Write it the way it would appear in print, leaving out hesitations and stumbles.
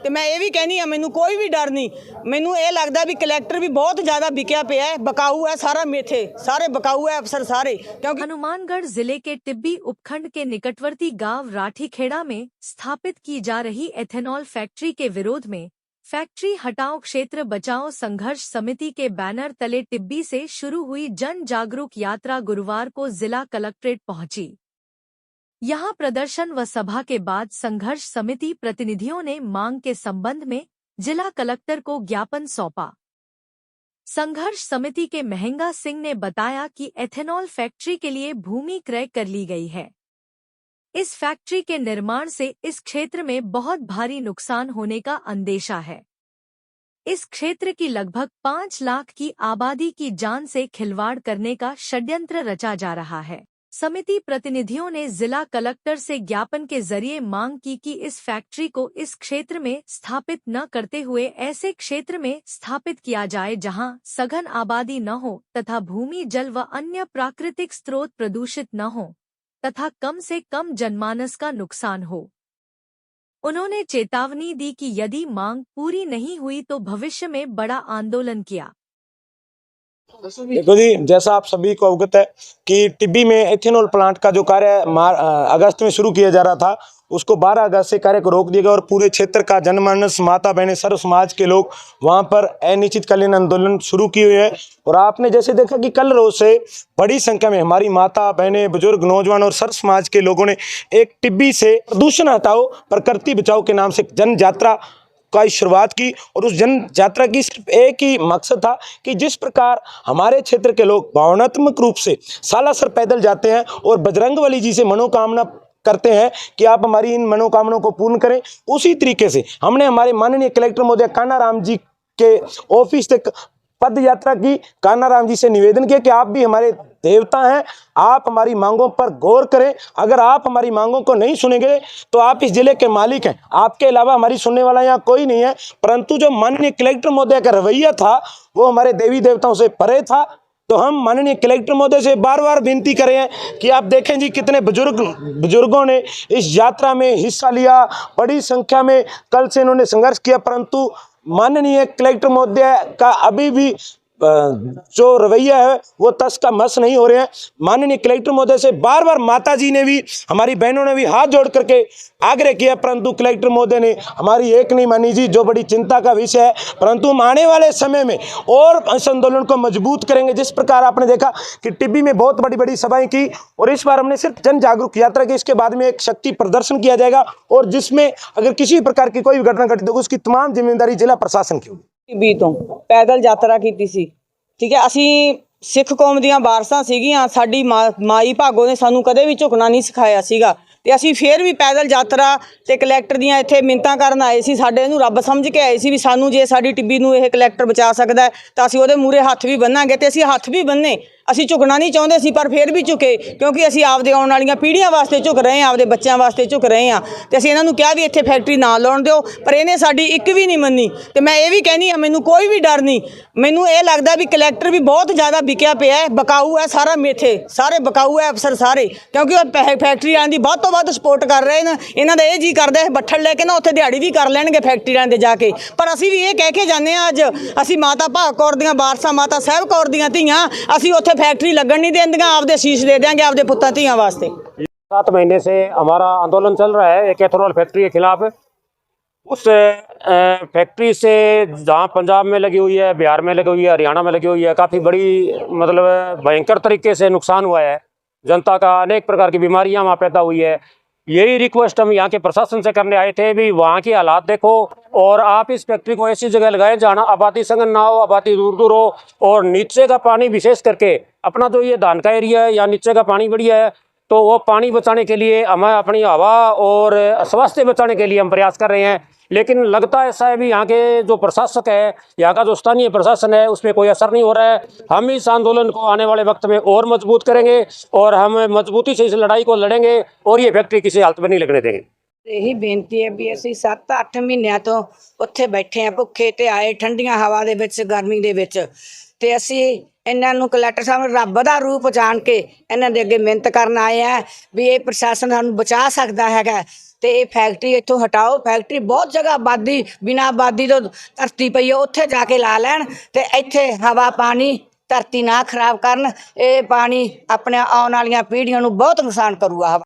ਤੇ मैं ये भी कहनी हाँ मैनू कोई भी डर नहीं। मैनू ये लगता भी कलैक्टर भी बहुत ज़्यादा बिकया पे है, बकाऊ है सारा, मेथे सारे बकाऊ है अफसर सारे। क्योंकि हनुमानगढ़ जिले के टिब्बी उपखंड के निकटवर्ती गांव राठीखेड़ा में स्थापित की जा रही एथेनॉल फैक्ट्री के विरोध में फैक्ट्री हटाओ क्षेत्र बचाओ संघर्ष समिति के बैनर तले टिब्बी से शुरू हुई जन जागरूक यात्रा गुरुवार को जिला कलेक्ट्रेट पहुंची। यहां प्रदर्शन व सभा के बाद संघर्ष समिति प्रतिनिधियों ने मांग के संबंध में जिला कलेक्टर को ज्ञापन सौंपा। संघर्ष समिति के महंगा सिंह ने बताया कि एथेनॉल फैक्ट्री के लिए भूमि क्रय कर ली गई है। इस फैक्ट्री के निर्माण से इस क्षेत्र में बहुत भारी नुकसान होने का अंदेशा है। इस क्षेत्र की लगभग 5 लाख की आबादी की जान से खिलवाड़ करने का षड्यंत्र रचा जा रहा है। समिति प्रतिनिधियों ने जिला कलेक्टर से ज्ञापन के जरिए मांग की कि इस फैक्ट्री को इस क्षेत्र में स्थापित न करते हुए ऐसे क्षेत्र में स्थापित किया जाए जहां सघन आबादी न हो तथा भूमि जल व अन्य प्राकृतिक स्रोत प्रदूषित न हो तथा कम से कम जनमानस का नुकसान हो। उन्होंने चेतावनी दी कि यदि मांग पूरी नहीं हुई तो भविष्य में बड़ा आंदोलन किया। देखो जी, जैसा आप सभी को अवगत है कि टिब्बी में एथेनॉल प्लांट का जो कार्य अगस्त में शुरू किया जा रहा था, उसको 12 अगस्त से कार्य को रोक दिया गया और पूरे क्षेत्र का जनमानस, माता बहनें, सर्व समाज के लोग वहां पर अनिश्चितकालीन आंदोलन शुरू किए हुए हैं। और आपने जैसे देखा कि कल रोज से बड़ी संख्या में हमारी माता बहनें, बुजुर्ग, नौजवान और सर्व समाज के लोगों ने एक टिब्बी से प्रदूषण हटाओ प्रकृति बचाओ के नाम से जन यात्रा का शुरुआत की। और उस जन यात्रा की सिर्फ एक ही मकसद था कि जिस प्रकार हमारे क्षेत्र के लोग भावनात्मक रूप से सालासर पैदल जाते हैं और बजरंगबली जी से मनोकामना करते हैं कि आप हमारी इन मनोकामनाओं को पूर्ण करें, उसी तरीके से हमने हमारे माननीय कलेक्टर महोदय कान्हाराम जी के ऑफिस तक पद यात्रा की। कान्हाराम जी से निवेदन किया कि आप भी हमारे देवता हैं, आप हमारी मांगों पर गौर करें। अगर आप हमारी मांगों को नहीं सुनेंगे तो आप इस जिले के मालिक हैं, आपके अलावा हमारी सुनने वाला यहाँ कोई नहीं है। परंतु जो माननीय कलेक्टर महोदय का रवैया था वो हमारे देवी देवताओं से परे था। तो हम माननीय कलेक्टर महोदय से बार बार विनती कर रहे हैं कि आप देखें जी कितने बुजुर्गों ने इस यात्रा में हिस्सा लिया, बड़ी संख्या में कल से इन्होंने संघर्ष किया, परंतु माननीय कलेक्टर महोदय का अभी भी जो रवैया है वो तस का मस नहीं हो रहे हैं। माननीय कलेक्टर महोदय से बार बार माता जी ने भी, हमारी बहनों ने भी हाथ जोड़ करके आग्रह किया, परंतु कलेक्टर महोदय ने हमारी एक नहीं मानी जी, जो बड़ी चिंता का विषय है। परंतु हम आने वाले समय में और इस आंदोलन को मजबूत करेंगे। जिस प्रकार आपने देखा कि टिब्बी में बहुत बड़ी बड़ी सभाएं की और इस बार हमने सिर्फ जन जागरूक यात्रा की, इसके बाद में एक शक्ति प्रदर्शन किया जाएगा और जिसमें अगर किसी प्रकार की कोई भी घटना घटित होगी उसकी तमाम जिम्मेदारी जिला प्रशासन की होगी। टिब्बी तो पैदल यात्रा की सी, ठीक है। ਅਸੀਂ ਸਿੱਖ ਕੌਮ ਦੀਆਂ ਵਾਰਸਾਂ ਸੀਗੀਆਂ, ਸਾਡੀ ਮਾਈ ਭਾਗੋ ਨੇ ਸਾਨੂੰ ਕਦੇ ਵੀ ਝੁਕਣਾ ਨਹੀਂ ਸਿਖਾਇਆ ਸੀਗਾ ਤੇ ਅਸੀਂ ਫੇਰ ਵੀ ਪੈਦਲ ਯਾਤਰਾ ਤੇ ਕਲੈਕਟਰ ਦੀਆਂ ਇੱਥੇ ਮਿੰਤਾਂ ਕਰਨ ਆਏ ਸੀ। ਸਾਡੇ ਇਹਨੂੰ ਰੱਬ ਸਮਝ ਕੇ ਆਏ ਸੀ ਵੀ ਸਾਨੂੰ ਜੇ ਸਾਡੀ ਟਿੱਬੀ ਨੂੰ ਇਹ ਕਲੈਕਟਰ ਬਚਾ ਸਕਦਾ ਤਾਂ ਅਸੀਂ ਉਹਦੇ ਮੂਹਰੇ ਹੱਥ ਵੀ ਬੰਨਾਂਗੇ ਤੇ ਅਸੀਂ ਹੱਥ ਵੀ ਬੰਨੇ। ਅਸੀਂ ਝੁਕਣਾ ਨਹੀਂ ਚਾਹੁੰਦੇ ਸੀ ਪਰ ਫਿਰ ਵੀ ਝੁਕੇ ਕਿਉਂਕਿ ਅਸੀਂ ਆਪਦੇ ਆਉਣ ਵਾਲੀਆਂ ਪੀੜ੍ਹੀਆਂ ਵਾਸਤੇ ਝੁਕ ਰਹੇ ਹਾਂ, ਆਪਦੇ ਬੱਚਿਆਂ ਵਾਸਤੇ ਝੁਕ ਰਹੇ ਹਾਂ ਤੇ ਅਸੀਂ ਇਹਨਾਂ ਨੂੰ ਕਿਹਾ ਵੀ ਇੱਥੇ ਫੈਕਟਰੀ ਨਾ ਲਾਉਣ ਦਿਓ, ਪਰ ਇਹਨੇ ਸਾਡੀ ਇੱਕ ਵੀ ਨਹੀਂ ਮੰਨੀ। ਤੇ ਮੈਂ ਇਹ ਵੀ ਕਹਿੰਦੀ ਹਾਂ ਮੈਨੂੰ ਕੋਈ ਵੀ ਡਰ ਨਹੀਂ। ਮੈਨੂੰ ਇਹ ਲੱਗਦਾ ਵੀ ਕਲੈਕਟਰ ਵੀ ਬਹੁਤ ਜ਼ਿਆਦਾ ਵਿਕਿਆ ਪਿਆ ਹੈ, ਬਕਾਊ ਹੈ ਸਾਰਾ, ਮੇਥੇ ਸਾਰੇ ਬਕਾਊ ਹੈ ਅਫਸਰ ਸਾਰੇ, ਕਿਉਂਕਿ ਉਹ ਫੈਕਟਰੀ ਵਾਲਿਆਂ ਦੀ ਵੱਧ ਤੋਂ ਵੱਧ ਸਪੋਰਟ ਕਰ ਰਹੇ ਨੇ। ਇਹਨਾਂ ਦਾ ਇਹ ਜੀ ਕਰਦਾ ਹੈ ਬੱਠਲ ਲੈ ਕੇ ਨਾ ਉੱਥੇ ਦਿਹਾੜੀ ਵੀ ਕਰ ਲੈਣਗੇ ਫੈਕਟਰੀ ਵਾਲਿਆਂ ਦੇ ਜਾ ਕੇ। ਪਰ ਅਸੀਂ ਵੀ ਇਹ ਕਹਿ ਕੇ ਜਾਂਦੇ ਹਾਂ ਅੱਜ ਅਸੀਂ ਮਾਤਾ ਭਾਗ ਕੌਰ ਦੀਆਂ ਵਾਰਸਾਂ, ਮਾਤਾ ਸਾਹਿਬ ਕੌਰ ਦੀਆਂ ਧੀਆਂ, ਅਸੀਂ ਉੱਥੇ फैक्ट्री लगन नहीं देंगे, आपदे शीश दे देंगे आपदे पुत्तां धीआं वास्ते। 7 महीने से हमारा आंदोलन चल रहा है एक एथेनॉल फैक्ट्री के खिलाफ। उस फैक्ट्री से जहाँ पंजाब में लगी हुई है, बिहार में लगी हुई है, हरियाणा में लगी हुई है, काफ़ी बड़ी मतलब भयंकर तरीके से नुकसान हुआ है। जनता का अनेक प्रकार की बीमारियाँ वहाँ पैदा हुई है। यही रिक्वेस्ट हम यहाँ के प्रशासन से करने आए थे भी वहाँ के हालात देखो और आप इस फैक्ट्री को ऐसी जगह लगाएं जहाँ आबादी संगन ना हो, आबादी दूर दूर हो और नीचे का पानी विशेष करके अपना जो ये धान का एरिया है या नीचे का पानी बढ़िया है तो वो पानी बचाने के लिए हमें अपनी हवा और स्वास्थ्य बचाने के लिए हम प्रयास कर रहे हैं। लेकिन लगता ऐसा है भी यहाँ के जो प्रशासक है, यहाँ का जो स्थानीय प्रशासन है, उस पर कोई असर नहीं हो रहा है। हम इस आंदोलन को आने वाले वक्त में और मजबूत करेंगे और हम मजबूती से इस लड़ाई को लड़ेंगे और ये फैक्ट्री किसी हालत में नहीं लगने देंगे। यही बेनती है भी ਅਸੀਂ 7-8 ਮਹੀਨਿਆਂ ਤੋਂ ਉੱਥੇ ਬੈਠੇ ਆ ਭੁੱਖੇ ਤੇ ਆਏ ਠੰਡੀਆਂ ਹਵਾ ਦੇ ਵਿੱਚ, ਗਰਮੀ ਦੇ ਵਿੱਚ, ਤੇ ਅਸੀਂ ਇਹਨਾਂ ਨੂੰ ਕਲੈਕਟਰ ਸਾਹਿਬ ਨੂੰ ਰੱਬ ਦਾ ਰੂਪ ਜਾਣ ਕੇ ਇਹਨਾਂ ਦੇ ਅੱਗੇ ਮਿਹਨਤ ਕਰਨ ਆਏ ਆ ਵੀ ਇਹ ਪ੍ਰਸ਼ਾਸਨ ਸਾਨੂੰ ਬਚਾ ਸਕਦਾ ਹੈਗਾ। ਤੇ ਇਹ ਫੈਕਟਰੀ ਇੱਥੋਂ ਹਟਾਓ। ਫੈਕਟਰੀ ਬਹੁਤ ਜਗ੍ਹਾ ਆਬਾਦੀ ਬਿਨਾਂ ਆਬਾਦੀ ਤੋਂ ਧਰਤੀ ਪਈ ਹੈ, ਉੱਥੇ ਜਾ ਕੇ ਲਾ ਲੈਣ ਤੇ ਇੱਥੇ ਹਵਾ ਪਾਣੀ ਧਰਤੀ ਨਾ ਖਰਾਬ ਕਰਨ। ਇਹ ਪਾਣੀ ਆਪਣੇ ਆਉਣ ਵਾਲੀਆਂ ਪੀੜ੍ਹੀਆਂ ਨੂੰ ਬਹੁਤ ਨੁਕਸਾਨ ਕਰੂਗਾ।